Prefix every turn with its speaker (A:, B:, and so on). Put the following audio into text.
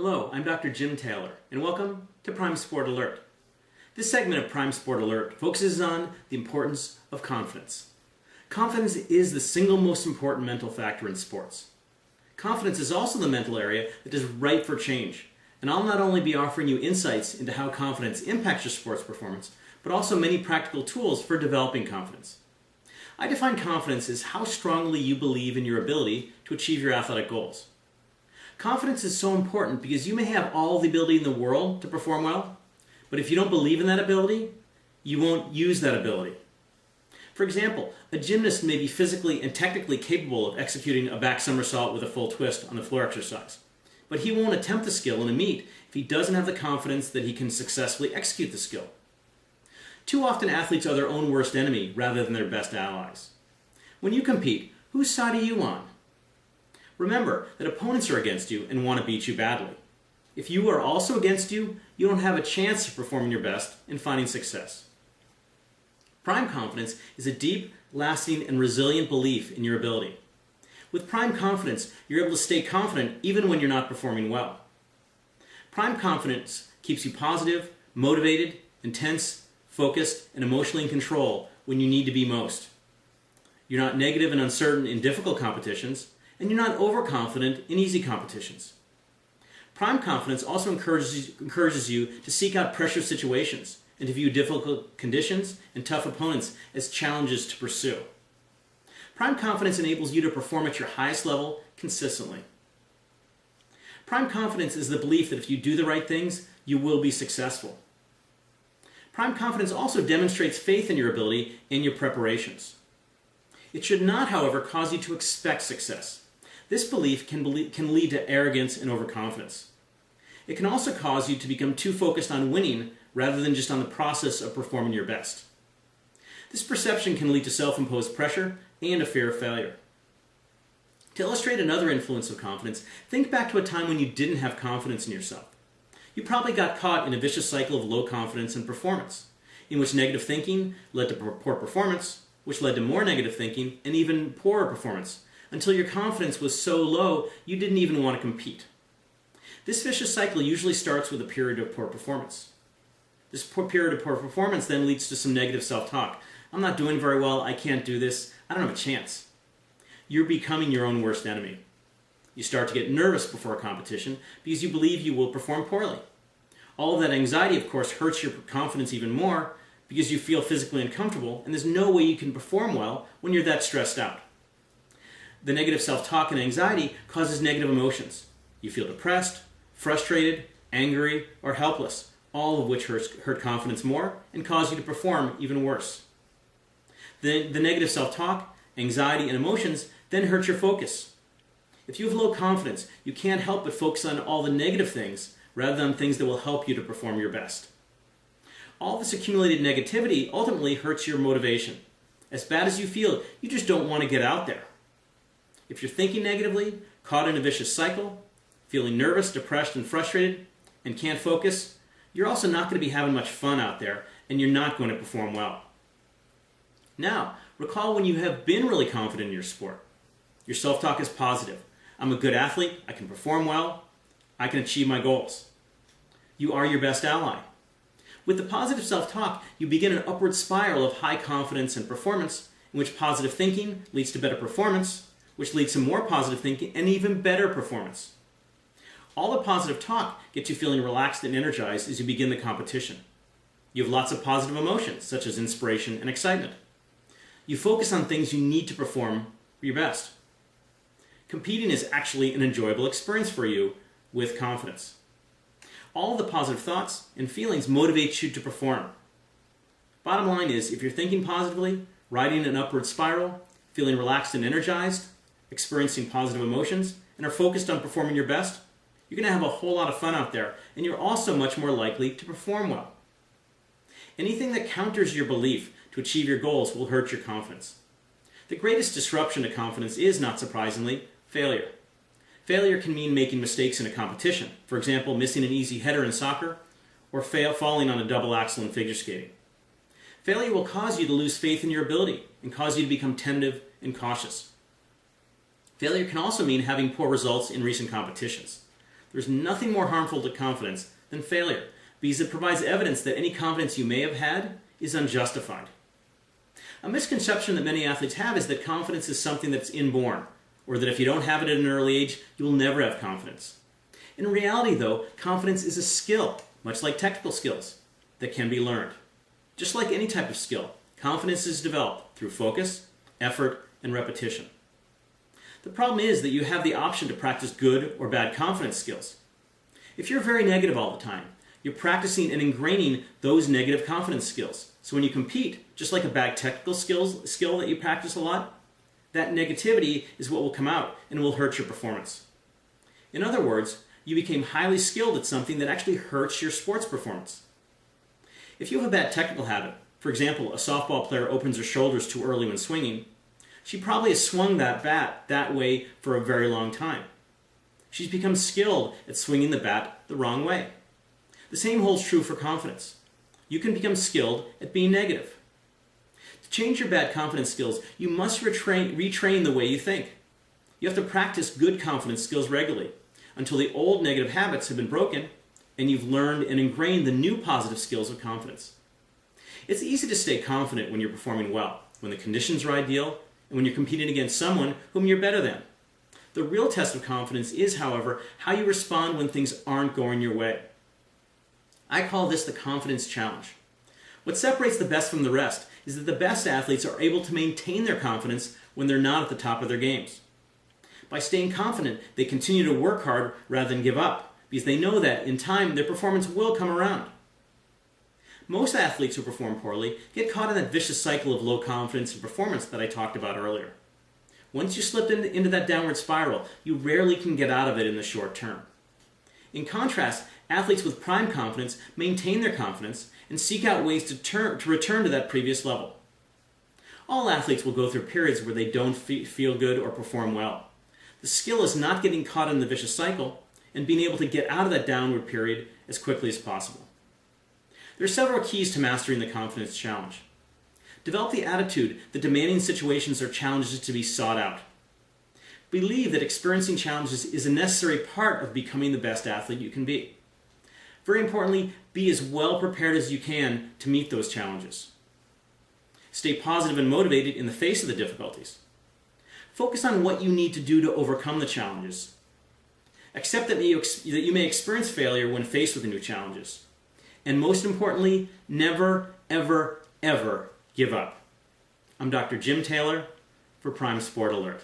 A: Hello, I'm Dr. Jim Taylor, and welcome to Prime Sport Alert. This segment of Prime Sport Alert focuses on the importance of confidence. Confidence is the single most important mental factor in sports. Confidence is also the mental area that is ripe for change, and I'll not only be offering you insights into how confidence impacts your sports performance, but also many practical tools for developing confidence. I define confidence as how strongly you believe in your ability to achieve your athletic goals. Confidence is so important because you may have all the ability in the world to perform well, but if you don't believe in that ability, you won't use that ability. For example, a gymnast may be physically and technically capable of executing a back somersault with a full twist on the floor exercise, but he won't attempt the skill in a meet if he doesn't have the confidence that he can successfully execute the skill. Too often athletes are their own worst enemy rather than their best allies. When you compete, whose side are you on? Remember that opponents are against you and want to beat you badly. If you are also against you, you don't have a chance of performing your best and finding success. Prime confidence is a deep, lasting, and resilient belief in your ability. With prime confidence, you're able to stay confident even when you're not performing well. Prime confidence keeps you positive, motivated, intense, focused, and emotionally in control when you need to be most. You're not negative and uncertain in difficult competitions, and you're not overconfident in easy competitions. Prime confidence also encourages you to seek out pressure situations and to view difficult conditions and tough opponents as challenges to pursue. Prime confidence enables you to perform at your highest level consistently. Prime confidence is the belief that if you do the right things, you will be successful. Prime confidence also demonstrates faith in your ability and your preparations. It should not, however, cause you to expect success. This belief can lead to arrogance and overconfidence. It can also cause you to become too focused on winning rather than just on the process of performing your best. This perception can lead to self-imposed pressure and a fear of failure. To illustrate another influence of confidence, think back to a time when you didn't have confidence in yourself. You probably got caught in a vicious cycle of low confidence and performance, in which negative thinking led to poor performance, which led to more negative thinking and even poorer performance, until your confidence was so low you didn't even want to compete. This vicious cycle usually starts with a period of poor performance. This period of poor performance then leads to some negative self-talk. I'm not doing very well, I can't do this, I don't have a chance. You're becoming your own worst enemy. You start to get nervous before a competition because you believe you will perform poorly. All of that anxiety, of course, hurts your confidence even more because you feel physically uncomfortable and there's no way you can perform well when you're that stressed out. The negative self-talk and anxiety causes negative emotions. You feel depressed, frustrated, angry, or helpless, all of which hurt confidence more and cause you to perform even worse. The negative self-talk, anxiety, and emotions then hurt your focus. If you have low confidence, you can't help but focus on all the negative things rather than things that will help you to perform your best. All this accumulated negativity ultimately hurts your motivation. As bad as you feel, you just don't want to get out there. If you're thinking negatively, caught in a vicious cycle, feeling nervous, depressed, and frustrated, and can't focus, you're also not going to be having much fun out there, and you're not going to perform well. Now, recall when you have been really confident in your sport. Your self-talk is positive. I'm a good athlete, I can perform well, I can achieve my goals. You are your best ally. With the positive self-talk, you begin an upward spiral of high confidence and performance, in which positive thinking leads to better performance, which leads to more positive thinking and even better performance. All the positive talk gets you feeling relaxed and energized as you begin the competition. You have lots of positive emotions, such as inspiration and excitement. You focus on things you need to perform your best. Competing is actually an enjoyable experience for you with confidence. All of the positive thoughts and feelings motivate you to perform. Bottom line is, if you're thinking positively, riding an upward spiral, feeling relaxed and energized, experiencing positive emotions, and are focused on performing your best, you're going to have a whole lot of fun out there, and you're also much more likely to perform well. Anything that counters your belief to achieve your goals will hurt your confidence. The greatest disruption to confidence is, not surprisingly, failure. Failure can mean making mistakes in a competition, for example, missing an easy header in soccer, or falling on a double axel in figure skating. Failure will cause you to lose faith in your ability and cause you to become tentative and cautious. Failure can also mean having poor results in recent competitions. There's nothing more harmful to confidence than failure, because it provides evidence that any confidence you may have had is unjustified. A misconception that many athletes have is that confidence is something that's inborn, or that if you don't have it at an early age, you'll never have confidence. In reality, though, confidence is a skill, much like technical skills, that can be learned. Just like any type of skill, confidence is developed through focus, effort, and repetition. The problem is that you have the option to practice good or bad confidence skills. If you're very negative all the time, you're practicing and ingraining those negative confidence skills. So when you compete, just like a bad technical skill that you practice a lot, that negativity is what will come out and will hurt your performance. In other words, you became highly skilled at something that actually hurts your sports performance. If you have a bad technical habit, for example, a softball player opens her shoulders too early when swinging, she probably has swung that bat that way for a very long time. She's become skilled at swinging the bat the wrong way. The same holds true for confidence. You can become skilled at being negative. To change your bad confidence skills, you must retrain the way you think. You have to practice good confidence skills regularly until the old negative habits have been broken and you've learned and ingrained the new positive skills of confidence. It's easy to stay confident when you're performing well, when the conditions are ideal, and when you're competing against someone whom you're better than. The real test of confidence is, however, how you respond when things aren't going your way. I call this the confidence challenge. What separates the best from the rest is that the best athletes are able to maintain their confidence when they're not at the top of their games. By staying confident, they continue to work hard rather than give up, because they know that, in time, their performance will come around. Most athletes who perform poorly get caught in that vicious cycle of low confidence and performance that I talked about earlier. Once you slip into that downward spiral, you rarely can get out of it in the short term. In contrast, athletes with prime confidence maintain their confidence and seek out ways to return to that previous level. All athletes will go through periods where they don't feel good or perform well. The skill is not getting caught in the vicious cycle and being able to get out of that downward period as quickly as possible. There are several keys to mastering the confidence challenge. Develop the attitude that demanding situations are challenges to be sought out. Believe that experiencing challenges is a necessary part of becoming the best athlete you can be. Very importantly, be as well prepared as you can to meet those challenges. Stay positive and motivated in the face of the difficulties. Focus on what you need to do to overcome the challenges. Accept that you may experience failure when faced with new challenges. And most importantly, never, ever, ever give up. I'm Dr. Jim Taylor for Prime Sport Alert.